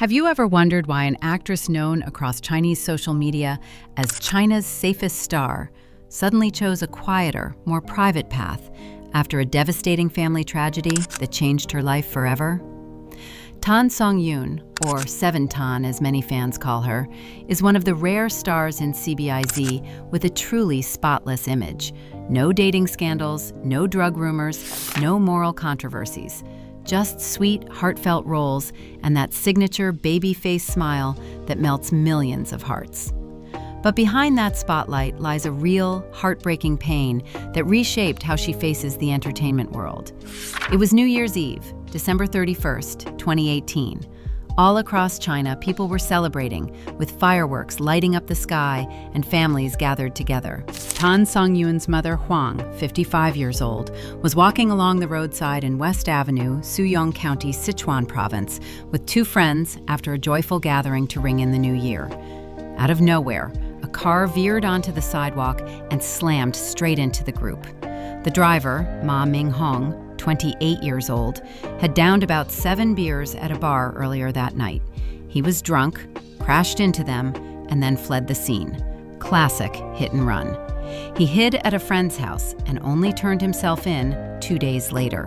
Have you ever wondered why an actress known across Chinese social media as China's safest star suddenly chose a quieter, more private path after a devastating family tragedy that changed her life forever? Tan Songyun, or 7 Tan as many fans call her, is one of the rare stars in Cbiz with a truly spotless image. No dating scandals, no drug rumors, no moral controversies. Just sweet, heartfelt roles and that signature baby-face smile that melts millions of hearts. But behind that spotlight lies a real, heartbreaking pain that reshaped how she faces the entertainment world. It was New Year's Eve, December 31st, 2018. All across China, people were celebrating, with fireworks lighting up the sky and families gathered together. Tan Songyun's mother, Huang, 55 years old, was walking along the roadside in West Avenue, Songyun County, Sichuan Province, with 2 friends after a joyful gathering to ring in the new year. Out of nowhere, a car veered onto the sidewalk and slammed straight into the group. The driver, Ma Minghong, 28 years old, had downed about 7 beers at a bar earlier that night. He was drunk, crashed into them, and then fled the scene. Classic hit and run. He hid at a friend's house and only turned himself in 2 days later.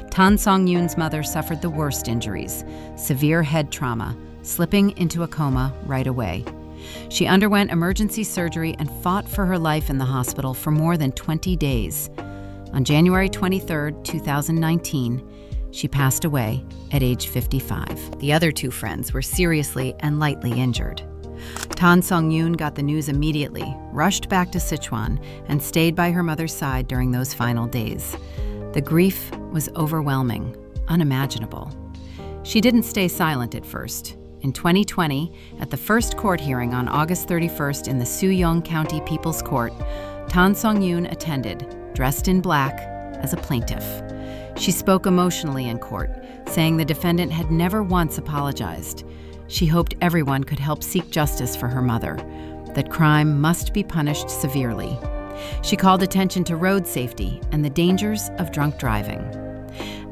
Tan Songyun's mother suffered the worst injuries, severe head trauma, slipping into a coma right away. She underwent emergency surgery and fought for her life in the hospital for more than 20 days. On January 23, 2019, she passed away at age 55. The other 2 friends were seriously and lightly injured. Tan Songyun got the news immediately, rushed back to Sichuan, and stayed by her mother's side during those final days. The grief was overwhelming, unimaginable. She didn't stay silent at first. In 2020, at the first court hearing on August 31st in the Songyun County People's Court, Tan Songyun attended, dressed in black, as a plaintiff. She spoke emotionally in court, saying the defendant had never once apologized. She hoped everyone could help seek justice for her mother, that crime must be punished severely. She called attention to road safety and the dangers of drunk driving.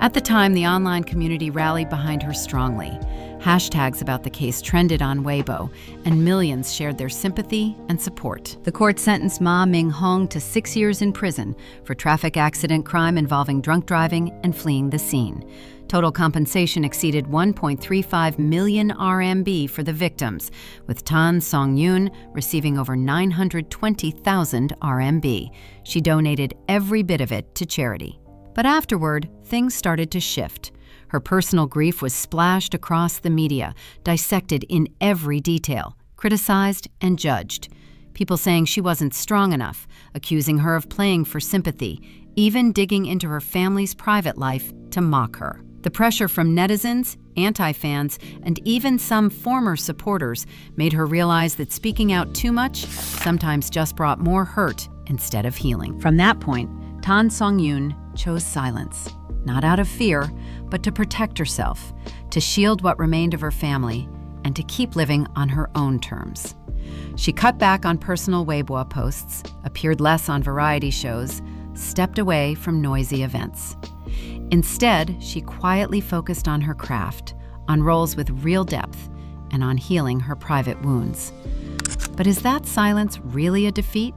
At the time, the online community rallied behind her strongly. Hashtags about the case trended on Weibo, and millions shared their sympathy and support. The court sentenced Ma Minghong to 6 years in prison for traffic accident crime involving drunk driving and fleeing the scene. Total compensation exceeded 1.35 million RMB for the victims, with Tan Songyun receiving over 920,000 RMB. She donated every bit of it to charity. But afterward, things started to shift. Her personal grief was splashed across the media, dissected in every detail, criticized and judged. People saying she wasn't strong enough, accusing her of playing for sympathy, even digging into her family's private life to mock her. The pressure from netizens, anti-fans, and even some former supporters made her realize that speaking out too much sometimes just brought more hurt instead of healing. From that point, Tan Songyun chose silence. Not out of fear, but to protect herself, to shield what remained of her family, and to keep living on her own terms. She cut back on personal Weibo posts, appeared less on variety shows, stepped away from noisy events. Instead, she quietly focused on her craft, on roles with real depth, and on healing her private wounds. But is that silence really a defeat?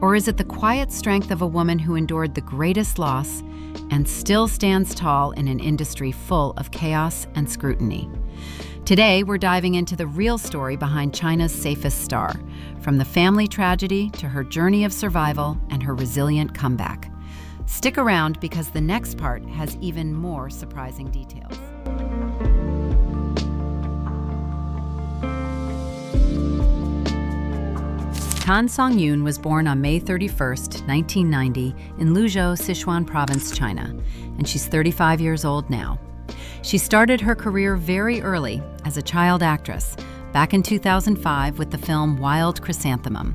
Or is it the quiet strength of a woman who endured the greatest loss and still stands tall in an industry full of chaos and scrutiny? Today, we're diving into the real story behind China's safest star, from the family tragedy to her journey of survival and her resilient comeback. Stick around because the next part has even more surprising details. Tan Songyun was born on May 31, 1990, in Luzhou, Sichuan Province, China, and she's 35 years old now. She started her career very early as a child actress, back in 2005 with the film Wild Chrysanthemum.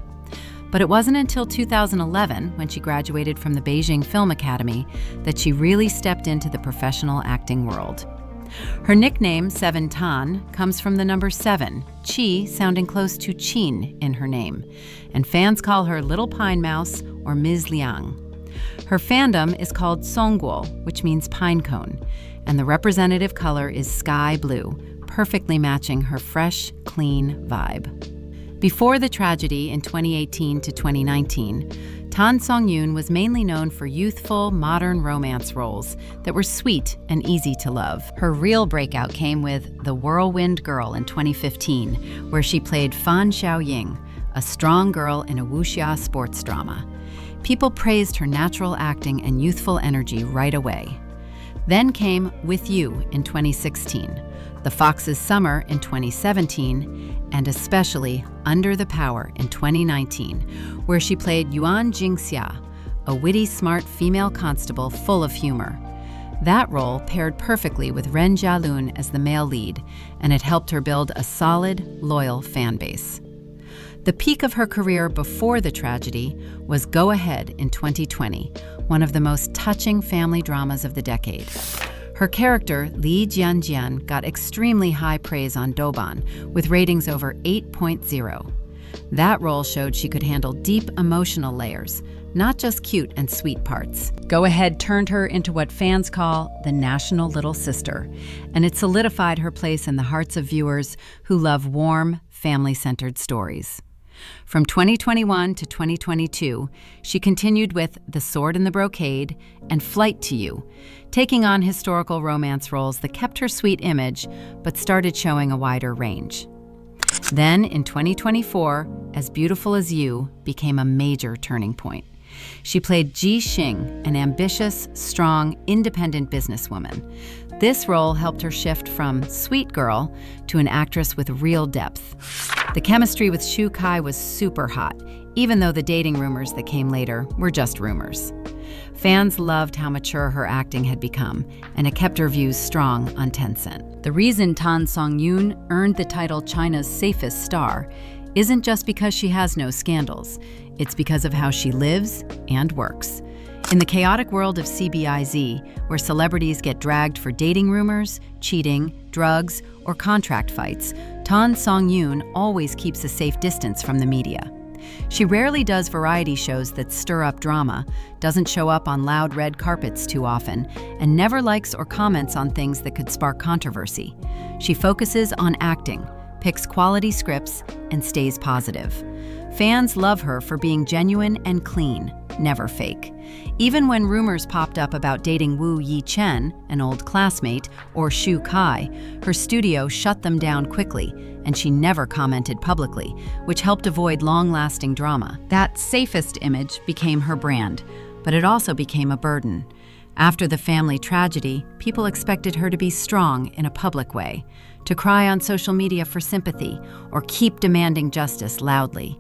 But it wasn't until 2011, when she graduated from the Beijing Film Academy, that she really stepped into the professional acting world. Her nickname, 7 Tan, comes from the number 7, Qi sounding close to Qin in her name, and fans call her Little Pine Mouse or Ms. Liang. Her fandom is called Songguo, which means pine cone, and the representative color is sky blue, perfectly matching her fresh, clean vibe. Before the tragedy in 2018 to 2019, Songyun was mainly known for youthful, modern romance roles that were sweet and easy to love. Her real breakout came with The Whirlwind Girl in 2015, where she played Fan Xiaoying, a strong girl in a wuxia sports drama. People praised her natural acting and youthful energy right away. Then came With You in 2016, The Fox's Summer in 2017, and especially Under the Power in 2019, where she played Yuan Jingxia, a witty, smart female constable full of humor. That role paired perfectly with Ren Jialun as the male lead, and it helped her build a solid, loyal fan base. The peak of her career before the tragedy was Go Ahead in 2020, one of the most touching family dramas of the decade. Her character, Li Jianjian, got extremely high praise on Douban, with ratings over 8.0. That role showed she could handle deep emotional layers, not just cute and sweet parts. Go Ahead turned her into what fans call the national little sister, and it solidified her place in the hearts of viewers who love warm, family-centered stories. From 2021 to 2022, she continued with The Sword and the Brocade and Flight to You, taking on historical romance roles that kept her sweet image but started showing a wider range. Then, in 2024, As Beautiful as You became a major turning point. She played Ji Xing, an ambitious, strong, independent businesswoman. This role helped her shift from sweet girl to an actress with real depth. The chemistry with Xu Kai was super hot, even though the dating rumors that came later were just rumors. Fans loved how mature her acting had become, and it kept her views strong on Tencent. The reason Songyun earned the title China's safest star isn't just because she has no scandals. It's because of how she lives and works. In the chaotic world of Cbiz, where celebrities get dragged for dating rumors, cheating, drugs, or contract fights, Songyun always keeps a safe distance from the media. She rarely does variety shows that stir up drama, doesn't show up on loud red carpets too often, and never likes or comments on things that could spark controversy. She focuses on acting, picks quality scripts, and stays positive. Fans love her for being genuine and clean, never fake. Even when rumors popped up about dating Wu Yichen, an old classmate, or Xu Kai, her studio shut them down quickly, and she never commented publicly, which helped avoid long-lasting drama. That safest image became her brand, but it also became a burden. After the family tragedy, people expected her to be strong in a public way, to cry on social media for sympathy, or keep demanding justice loudly.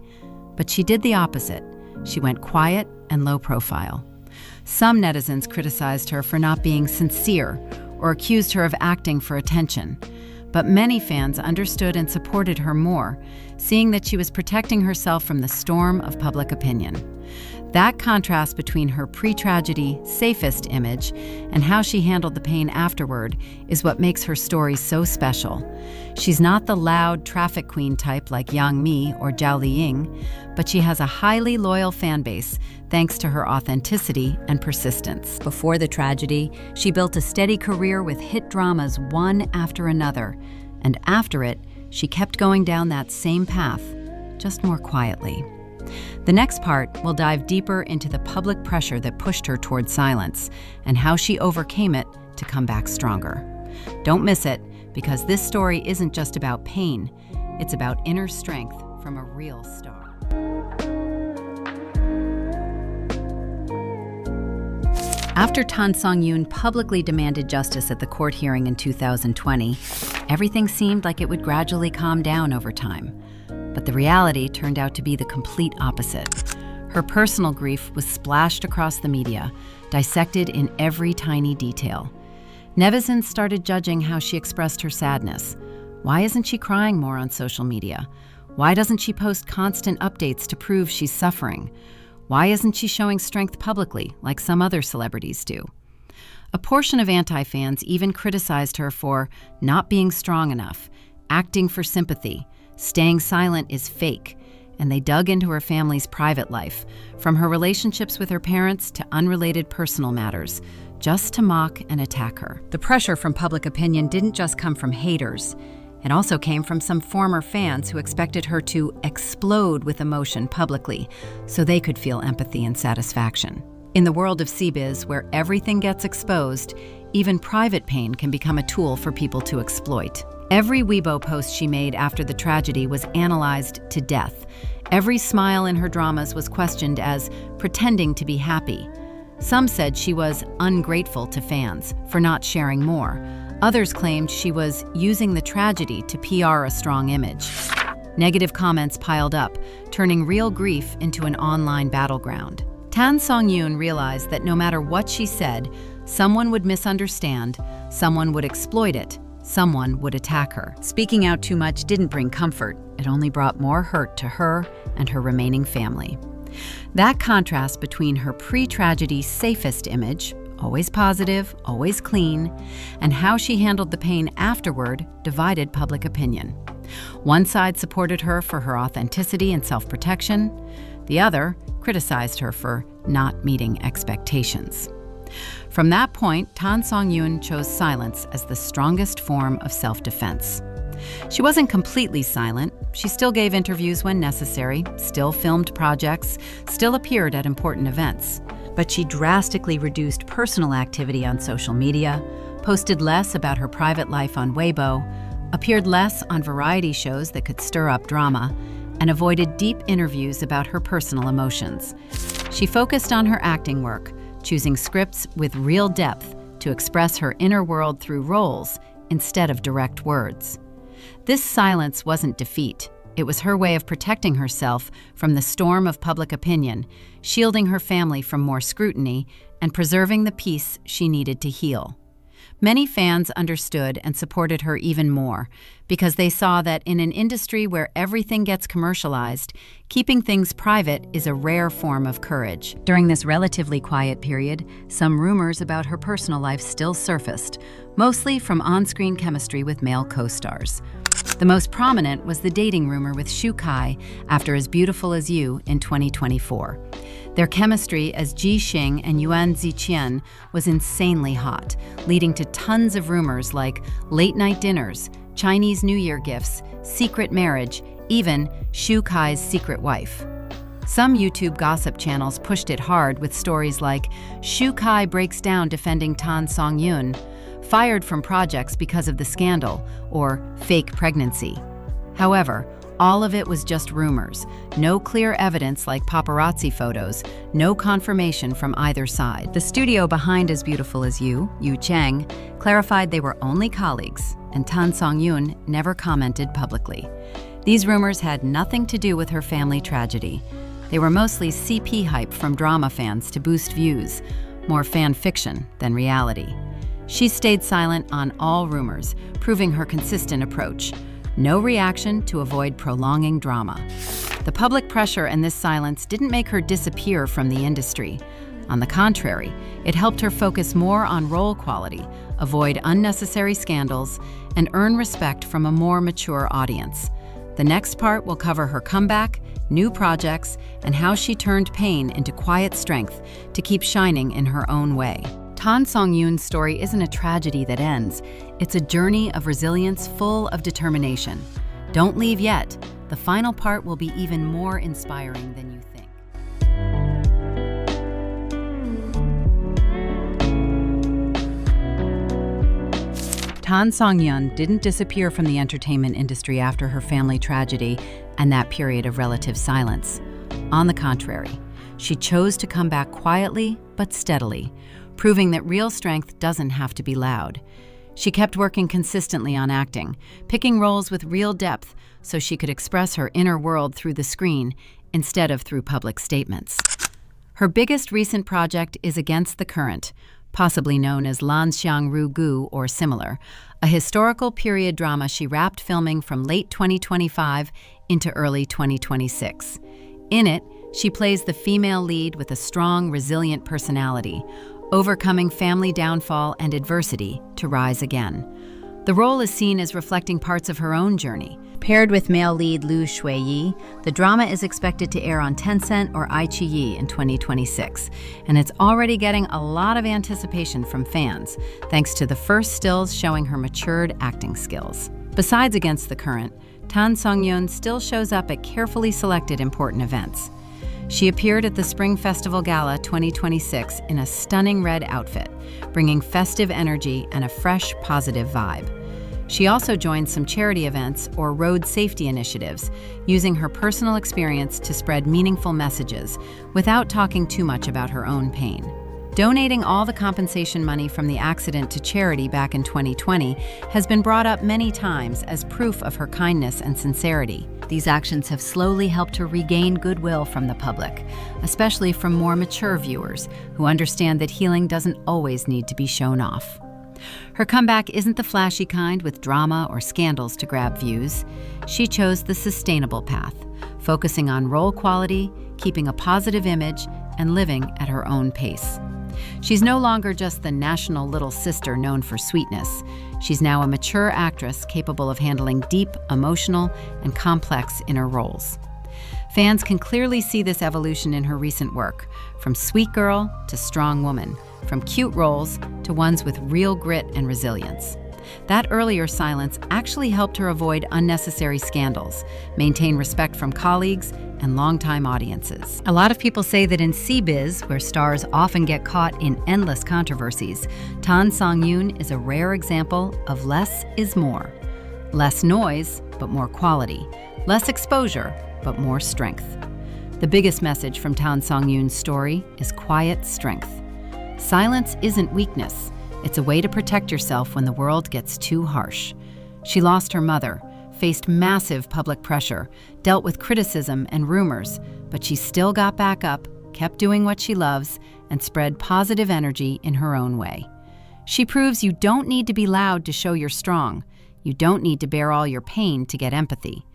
But she did the opposite. She went quiet and low profile. Some netizens criticized her for not being sincere or accused her of acting for attention. But many fans understood and supported her more, seeing that she was protecting herself from the storm of public opinion. That contrast between her pre-tragedy, safest image and how she handled the pain afterward is what makes her story so special. She's not the loud traffic queen type like Yang Mi or Zhao Liying, but she has a highly loyal fan base thanks to her authenticity and persistence. Before the tragedy, she built a steady career with hit dramas one after another, and after it, she kept going down that same path, just more quietly. The next part will dive deeper into the public pressure that pushed her toward silence and how she overcame it to come back stronger. Don't miss it, because this story isn't just about pain, it's about inner strength from a real star. After Songyun publicly demanded justice at the court hearing in 2020, everything seemed like it would gradually calm down over time. But the reality turned out to be the complete opposite. Her personal grief was splashed across the media, dissected in every tiny detail. Netizens started judging how she expressed her sadness. Why isn't she crying more on social media? Why doesn't she post constant updates to prove she's suffering? Why isn't she showing strength publicly, like some other celebrities do? A portion of anti-fans even criticized her for not being strong enough, acting for sympathy, staying silent is fake, and they dug into her family's private life, from her relationships with her parents to unrelated personal matters, just to mock and attack her. The pressure from public opinion didn't just come from haters. It also came from some former fans who expected her to explode with emotion publicly so they could feel empathy and satisfaction. In the world of Cbiz, where everything gets exposed, even private pain can become a tool for people to exploit. Every Weibo post she made after the tragedy was analyzed to death. Every smile in her dramas was questioned as pretending to be happy. Some said she was ungrateful to fans for not sharing more. Others claimed she was using the tragedy to PR a strong image. Negative comments piled up, turning real grief into an online battleground. Songyun realized that no matter what she said, someone would misunderstand, someone would exploit it, someone would attack her. Speaking out too much didn't bring comfort. It only brought more hurt to her and her remaining family. That contrast between her pre-tragedy safest image, always positive, always clean, and how she handled the pain afterward divided public opinion. One side supported her for her authenticity and self-protection. The other criticized her for not meeting expectations. From that point, Songyun chose silence as the strongest form of self-defense. She wasn't completely silent. She still gave interviews when necessary, still filmed projects, still appeared at important events. But she drastically reduced personal activity on social media, posted less about her private life on Weibo, appeared less on variety shows that could stir up drama, and avoided deep interviews about her personal emotions. She focused on her acting work, choosing scripts with real depth to express her inner world through roles instead of direct words. This silence wasn't defeat. It was her way of protecting herself from the storm of public opinion, shielding her family from more scrutiny, and preserving the peace she needed to heal. Many fans understood and supported her even more because they saw that in an industry where everything gets commercialized, keeping things private is a rare form of courage. During this relatively quiet period, some rumors about her personal life still surfaced, mostly from on-screen chemistry with male co-stars. The most prominent was the dating rumor with Shu Kai after As Beautiful as You in 2024. Their chemistry as Ji Xing and Yuan Ziqian was insanely hot, leading to tons of rumors like late-night dinners, Chinese New Year gifts, secret marriage, even Shu Kai's secret wife. Some YouTube gossip channels pushed it hard with stories like Shu Kai breaks down defending Songyun, fired from projects because of the scandal, or fake pregnancy. However, all of it was just rumors, no clear evidence like paparazzi photos, no confirmation from either side. The studio behind As Beautiful as You, Yu Cheng, clarified they were only colleagues, and Songyun never commented publicly. These rumors had nothing to do with her family tragedy. They were mostly CP hype from drama fans to boost views, more fan fiction than reality. She stayed silent on all rumors, proving her consistent approach. No reaction to avoid prolonging drama. The public pressure and this silence didn't make her disappear from the industry. On the contrary, it helped her focus more on role quality, avoid unnecessary scandals, and earn respect from a more mature audience. The next part will cover her comeback, new projects, and how she turned pain into quiet strength to keep shining in her own way. Songyun's story isn't a tragedy that ends. It's a journey of resilience full of determination. Don't leave yet. The final part will be even more inspiring than you think. Songyun didn't disappear from the entertainment industry after her family tragedy and that period of relative silence. On the contrary, she chose to come back quietly but steadily, proving that real strength doesn't have to be loud. She kept working consistently on acting, picking roles with real depth so she could express her inner world through the screen instead of through public statements. Her biggest recent project is Against the Current, possibly known as Lanxiang Ru Gu or similar, a historical period drama she wrapped filming from late 2025 into early 2026. In it, she plays the female lead with a strong, resilient personality, overcoming family downfall and adversity to rise again. The role is seen as reflecting parts of her own journey. Paired with male lead Lu Shuiyi, the drama is expected to air on Tencent or iQIYI in 2026, and it's already getting a lot of anticipation from fans, thanks to the first stills showing her matured acting skills. Besides Against the Current, Tan Songyun still shows up at carefully selected important events. She appeared at the Spring Festival Gala 2026 in a stunning red outfit, bringing festive energy and a fresh, positive vibe. She also joined some charity events or road safety initiatives, using her personal experience to spread meaningful messages without talking too much about her own pain. Donating all the compensation money from the accident to charity back in 2020 has been brought up many times as proof of her kindness and sincerity. These actions have slowly helped her regain goodwill from the public, especially from more mature viewers who understand that healing doesn't always need to be shown off. Her comeback isn't the flashy kind with drama or scandals to grab views. She chose the sustainable path, focusing on role quality, keeping a positive image, and living at her own pace. She's no longer just the national little sister known for sweetness. She's now a mature actress capable of handling deep, emotional, and complex inner roles. Fans can clearly see this evolution in her recent work, from sweet girl to strong woman, from cute roles to ones with real grit and resilience. That earlier silence actually helped her avoid unnecessary scandals, maintain respect from colleagues and longtime audiences. A lot of people say that in Cbiz, where stars often get caught in endless controversies, Tan Songyun is a rare example of less is more. Less noise, but more quality. Less exposure, but more strength. The biggest message from Tan Songyun's story is quiet strength. Silence isn't weakness. It's a way to protect yourself when the world gets too harsh. She lost her mother, faced massive public pressure, dealt with criticism and rumors, but she still got back up, kept doing what she loves, and spread positive energy in her own way. She proves you don't need to be loud to show you're strong. You don't need to bear all your pain to get empathy.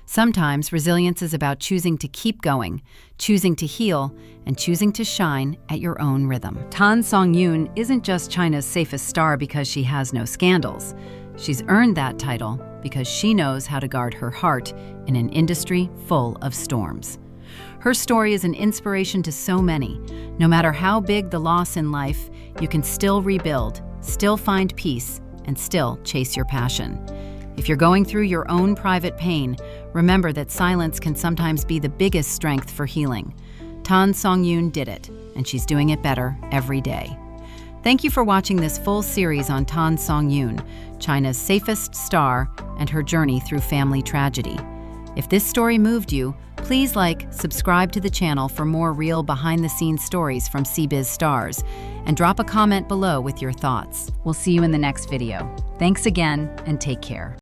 Sometimes resilience is about choosing to keep going, choosing to heal, and choosing to shine at your own rhythm. Tan Songyun isn't just China's safest star because she has no scandals. She's earned that title because she knows how to guard her heart in an industry full of storms. Her story is an inspiration to so many. No matter how big the loss in life, you can still rebuild, still find peace, and still chase your passion. If you're going through your own private pain, remember that silence can sometimes be the biggest strength for healing. Tan Songyun did it, and she's doing it better every day. Thank you for watching this full series on Tan Songyun, China's safest star, and her journey through family tragedy. If this story moved you, please subscribe to the channel for more real behind-the-scenes stories from Cbiz stars, and drop a comment below with your thoughts. We'll see you in the next video. Thanks again, and take care.